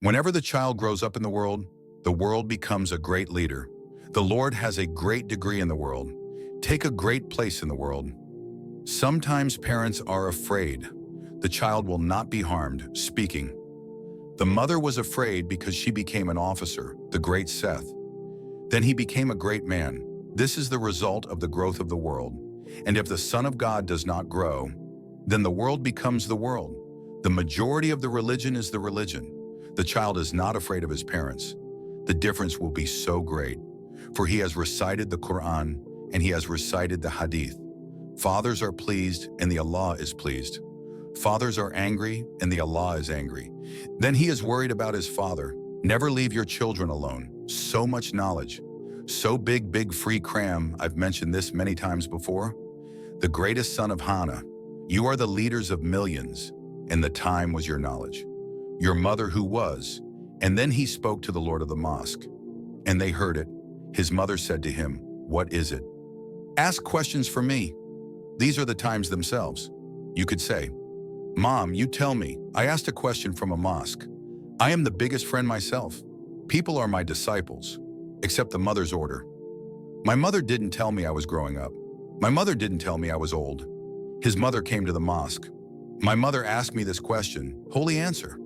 Whenever the child grows up in the world becomes a great leader. The Lord has a great degree in the world. Take a great place in the world. Sometimes parents are afraid the child will not be harmed. Speaking. The mother was afraid because she became an officer, the great Seth. Then he became a great man. This is the result of the growth of the world. And if the Son of God does not grow, then the world becomes the world. The majority of the religion is the religion. The child is not afraid of his parents. The difference will be so great, for he has recited the Quran and he has recited the Hadith. Fathers are pleased and the Allah is pleased. Fathers are angry and the Allah is angry. Then he is worried about his father. Never leave your children alone. So much knowledge. So big free cram. I've mentioned this many times before. The greatest son of Hannah. You are the leaders of millions, and the time was your knowledge. Your mother who was. And then he spoke to the Lord of the mosque. And they heard it. His mother said to him, "What is it? Ask questions for me." These are the times themselves. You could say, "Mom, you tell me. I asked a question from a mosque. I am the biggest friend myself. People are my disciples, except the mother's order. My mother didn't tell me I was growing up. My mother didn't tell me I was old." His mother came to the mosque. "My mother asked me this question. Holy answer."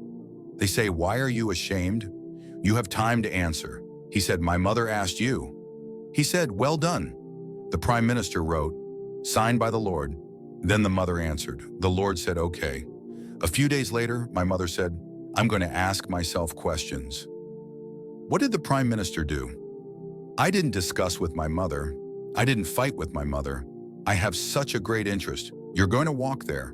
They say, "Why are you ashamed? You have time to answer." He said, "My mother asked you." He said, "Well done." The prime minister wrote, "Signed by the Lord." Then the mother answered. The Lord said, "Okay." A few days later, my mother said, "I'm going to ask myself questions." What did the prime minister do? I didn't discuss with my mother. I didn't fight with my mother. I have such a great interest. You're going to walk there.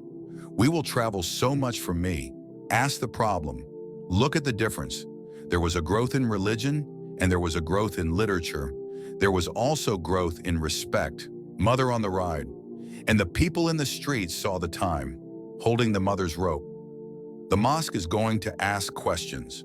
We will travel so much from me. Ask the problem. Look at the difference. There was a growth in religion, and there was a growth in literature. There was also growth in respect. Mother on the ride. And the people in the streets saw the time, holding the mother's rope. The mosque is going to ask questions.